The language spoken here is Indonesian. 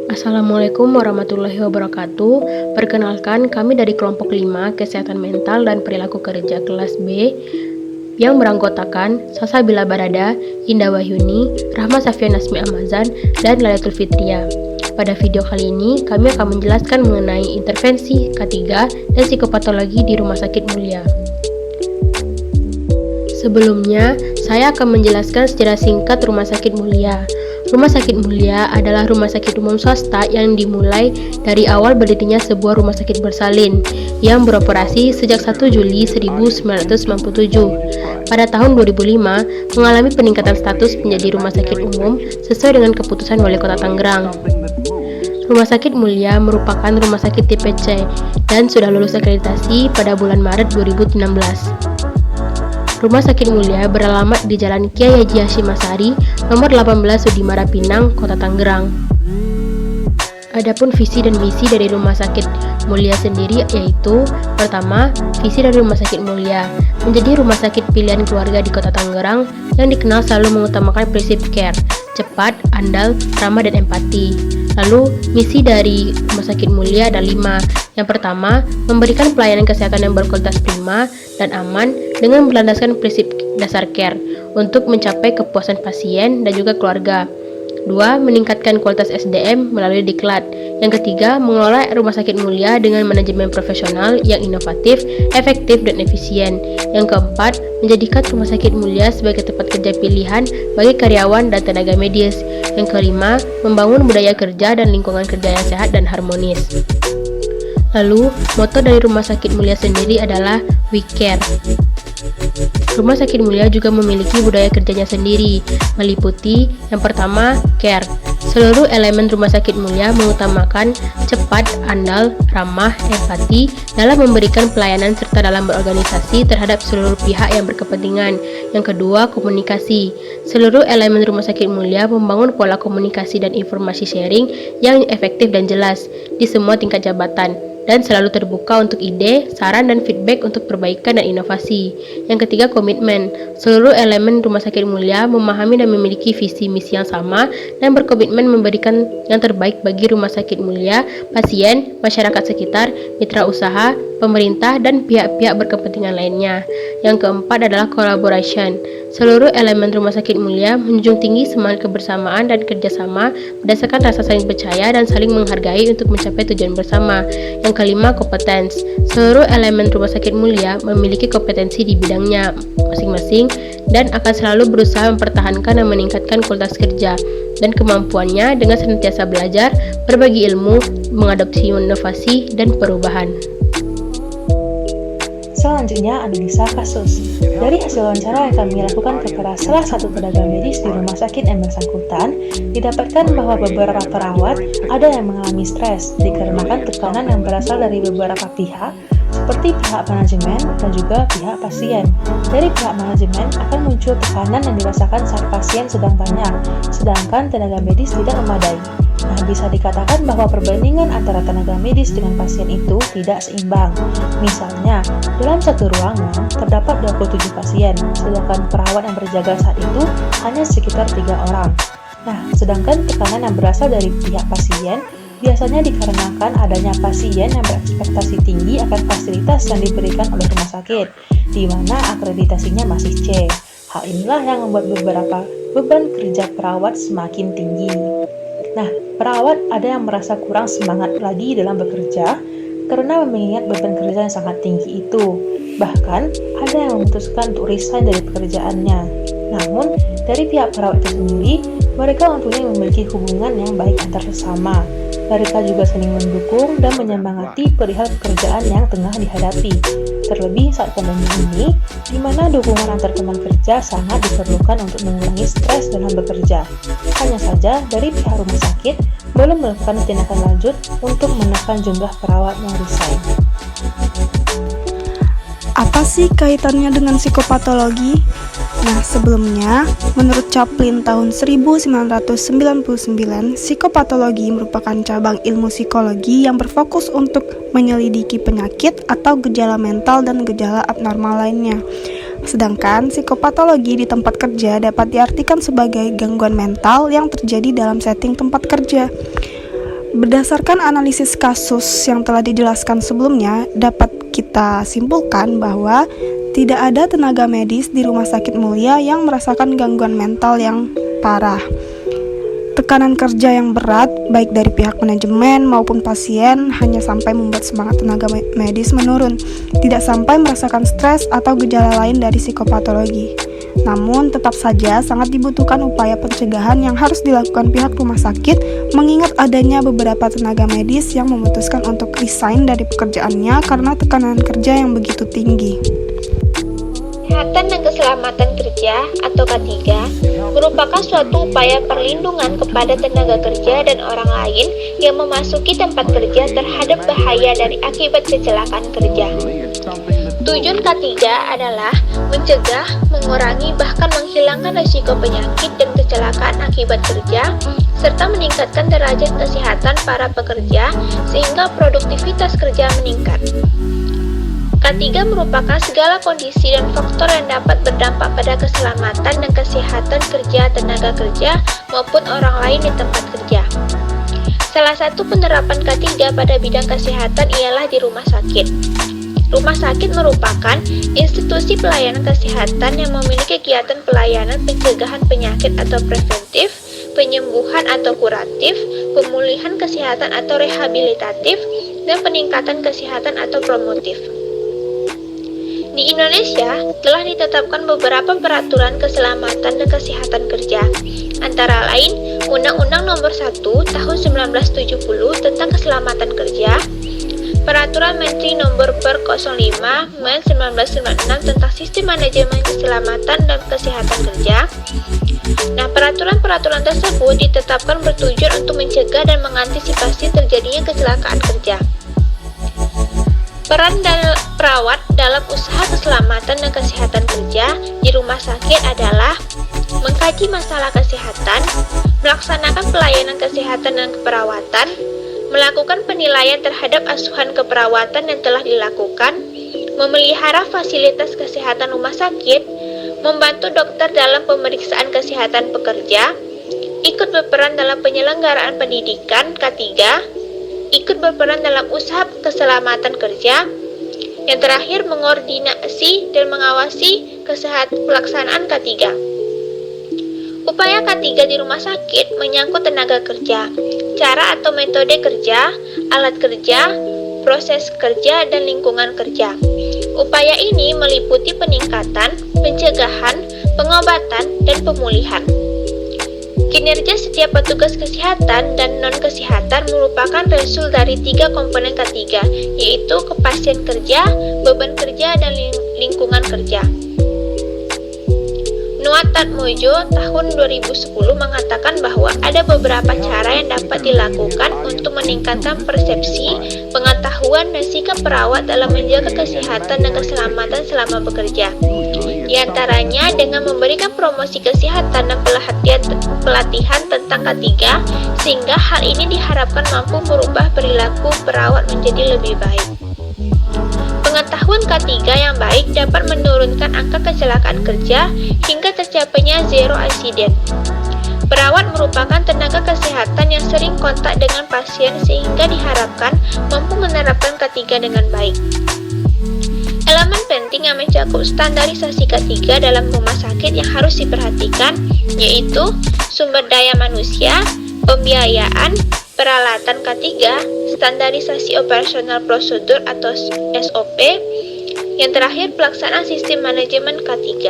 Assalamualaikum warahmatullahi wabarakatuh. Perkenalkan, kami dari kelompok 5 Kesehatan Mental dan Perilaku Kerja kelas B yang beranggotakan Salsabila Barada, Indah Wahyuni, Rahma Safia Nasmi Amazan, dan Lailatul Fitria. Pada video kali ini, kami akan menjelaskan mengenai intervensi K3 dan psikopatologi di Rumah Sakit Mulia. Sebelumnya, saya akan menjelaskan secara singkat Rumah Sakit Mulia. Rumah Sakit Mulia adalah rumah sakit umum swasta yang dimulai dari awal berdirinya sebuah rumah sakit bersalin yang beroperasi sejak 1 Juli 1997. Pada tahun 2005, mengalami peningkatan status menjadi rumah sakit umum sesuai dengan keputusan Wali Kota Tangerang. Rumah Sakit Mulia merupakan rumah sakit tipe C dan sudah lulus akreditasi pada bulan Maret 2016. Rumah Sakit Mulia beralamat di Jalan Kiai Haji Hashim Asy'ari, nomor 18 Sudimara Pinang, Kota Tangerang. Adapun visi dan misi dari Rumah Sakit Mulia sendiri yaitu: pertama, visi dari Rumah Sakit Mulia menjadi rumah sakit pilihan keluarga di Kota Tangerang yang dikenal selalu mengutamakan prinsip care, cepat, andal, ramah, dan empati. Lalu, misi dari Rumah Sakit Mulia ada 5. Yang pertama, memberikan pelayanan kesehatan yang berkualitas prima dan aman dengan berlandaskan prinsip dasar care untuk mencapai kepuasan pasien dan juga keluarga. 2. Meningkatkan kualitas SDM melalui diklat. Yang ketiga, mengelola Rumah Sakit Mulia dengan manajemen profesional yang inovatif, efektif, dan efisien. Yang keempat, menjadikan Rumah Sakit Mulia sebagai tempat kerja pilihan bagi karyawan dan tenaga medis. Yang kelima, membangun budaya kerja dan lingkungan kerja yang sehat dan harmonis. Lalu, moto dari Rumah Sakit Mulia sendiri adalah We Care. Rumah Sakit Mulia juga memiliki budaya kerjanya sendiri, meliputi yang pertama, care. Seluruh elemen Rumah Sakit Mulia mengutamakan cepat, andal, ramah, empati dalam memberikan pelayanan serta dalam berorganisasi terhadap seluruh pihak yang berkepentingan. Yang kedua, komunikasi. Seluruh elemen Rumah Sakit Mulia membangun pola komunikasi dan informasi sharing yang efektif dan jelas di semua tingkat jabatan, dan selalu terbuka untuk ide, saran, dan feedback untuk perbaikan dan inovasi. Yang ketiga, komitmen. Seluruh elemen Rumah Sakit Mulia memahami dan memiliki visi misi yang sama dan berkomitmen memberikan yang terbaik bagi Rumah Sakit Mulia, pasien, masyarakat sekitar, mitra usaha, pemerintah, dan pihak-pihak berkepentingan lainnya. Yang keempat adalah collaboration. Seluruh elemen Rumah Sakit Mulia menjunjung tinggi semangat kebersamaan dan kerjasama berdasarkan rasa saling percaya dan saling menghargai untuk mencapai tujuan bersama. Yang kelima, kompetens. Seluruh elemen Rumah Sakit Mulia memiliki kompetensi di bidangnya masing-masing dan akan selalu berusaha mempertahankan dan meningkatkan kualitas kerja dan kemampuannya dengan senantiasa belajar, berbagi ilmu, mengadopsi inovasi, dan perubahan. Selanjutnya, analisa kasus. Dari hasil wawancara yang kami lakukan kepada salah satu tenaga medis di rumah sakit yang bersangkutan, didapatkan bahwa beberapa perawat ada yang mengalami stres dikarenakan tekanan yang berasal dari beberapa pihak, seperti pihak manajemen dan juga pihak pasien. Dari pihak manajemen akan muncul tekanan yang dirasakan saat pasien sedang banyak, sedangkan tenaga medis tidak memadai. Nah, bisa dikatakan bahwa perbandingan antara tenaga medis dengan pasien itu tidak seimbang. Misalnya, dalam satu ruangan terdapat 27 pasien, sedangkan perawat yang berjaga saat itu hanya sekitar 3 orang. Nah, sedangkan tekanan yang berasal dari pihak pasien biasanya dikarenakan adanya pasien yang berekspektasi tinggi akan fasilitas yang diberikan oleh rumah sakit, di mana akreditasinya masih C. Hal inilah yang membuat beberapa beban kerja perawat semakin tinggi. Nah, perawat ada yang merasa kurang semangat lagi dalam bekerja karena mengingat beban kerja yang sangat tinggi itu. Bahkan, ada yang memutuskan untuk resign dari pekerjaannya. Namun, dari pihak perawat itu sendiri, mereka untungnya memiliki hubungan yang baik antar sesama. Mereka juga saling mendukung dan menyemangati perihal pekerjaan yang tengah dihadapi. Terlebih saat pandemi ini, di mana dukungan antar teman kerja sangat diperlukan untuk mengurangi stres dalam bekerja. Hanya saja, dari pihak rumah sakit belum melakukan tindakan lanjut untuk menekan jumlah perawat yang resign. Apa sih kaitannya dengan psikopatologi? Nah, sebelumnya, menurut Chaplin tahun 1999, psikopatologi merupakan cabang ilmu psikologi yang berfokus untuk menyelidiki penyakit atau gejala mental dan gejala abnormal lainnya. Sedangkan psikopatologi di tempat kerja dapat diartikan sebagai gangguan mental yang terjadi dalam setting tempat kerja. Berdasarkan analisis kasus yang telah dijelaskan sebelumnya, dapat kita simpulkan bahwa tidak ada tenaga medis di Rumah Sakit Mulia yang merasakan gangguan mental yang parah. Tekanan kerja yang berat, baik dari pihak manajemen maupun pasien, hanya sampai membuat semangat tenaga medis menurun, tidak sampai merasakan stres atau gejala lain dari psikopatologi. Namun, tetap saja sangat dibutuhkan upaya pencegahan yang harus dilakukan pihak rumah sakit, mengingat adanya beberapa tenaga medis yang memutuskan untuk resign dari pekerjaannya karena tekanan kerja yang begitu tinggi. Kesehatan dan keselamatan kerja atau K3 merupakan suatu upaya perlindungan kepada tenaga kerja dan orang lain yang memasuki tempat kerja terhadap bahaya dari akibat kecelakaan kerja. Tujuan K3 adalah mencegah, mengurangi, bahkan menghilangkan risiko penyakit dan kecelakaan akibat kerja, serta meningkatkan derajat kesehatan para pekerja sehingga produktivitas kerja meningkat. K3 merupakan segala kondisi dan faktor yang dapat berdampak pada keselamatan dan kesehatan kerja tenaga kerja maupun orang lain di tempat kerja. Salah satu penerapan K3 pada bidang kesehatan ialah di rumah sakit. Rumah sakit merupakan institusi pelayanan kesehatan yang memiliki kegiatan pelayanan pencegahan penyakit atau preventif, penyembuhan atau kuratif, pemulihan kesehatan atau rehabilitatif, dan peningkatan kesehatan atau promotif. Di Indonesia, telah ditetapkan beberapa peraturan keselamatan dan kesehatan kerja, antara lain Undang-Undang Nomor 1 Tahun 1970 tentang Keselamatan Kerja, Peraturan Menteri Nomor Per 05 Men 1996 tentang Sistem Manajemen Keselamatan dan Kesehatan Kerja. Nah, peraturan-peraturan tersebut ditetapkan bertujuan untuk mencegah dan mengantisipasi terjadinya kecelakaan kerja. Peran perawat dalam usaha keselamatan dan kesehatan kerja di rumah sakit adalah mengkaji masalah kesehatan, melaksanakan pelayanan kesehatan dan keperawatan, melakukan penilaian terhadap asuhan keperawatan yang telah dilakukan, memelihara fasilitas kesehatan rumah sakit, membantu dokter dalam pemeriksaan kesehatan pekerja, ikut berperan dalam penyelenggaraan pendidikan K3, ikut berperan dalam usaha keselamatan kerja, yang terakhir mengordinasi dan mengawasi pelaksanaan K3. Upaya K3 di rumah sakit menyangkut tenaga kerja, cara atau metode kerja, alat kerja, proses kerja, dan lingkungan kerja. Upaya ini meliputi peningkatan, pencegahan, pengobatan, dan pemulihan. Kinerja setiap petugas kesehatan dan non-kesehatan merupakan result dari 3 komponen K3, yaitu kepastian kerja, beban kerja, dan lingkungan kerja. Nuat Tatmojo tahun 2010 mengatakan bahwa ada beberapa cara yang dapat dilakukan untuk meningkatkan persepsi, pengetahuan, dan sikap perawat dalam menjaga kesehatan dan keselamatan selama bekerja. Di antaranya dengan memberikan promosi kesehatan dan pelatihan tentang K3, sehingga hal ini diharapkan mampu merubah perilaku perawat menjadi lebih baik. Pengetahuan K3 yang baik dapat menurunkan angka kecelakaan kerja hingga tercapainya zero accident. Perawat merupakan tenaga kesehatan yang sering kontak dengan pasien sehingga diharapkan mampu menerapkan K3 dengan baik. Elemen penting yang mencakup standarisasi K3 dalam rumah sakit yang harus diperhatikan yaitu sumber daya manusia, pembiayaan, peralatan K3, standarisasi operasional prosedur atau SOP, yang terakhir pelaksanaan sistem manajemen K3.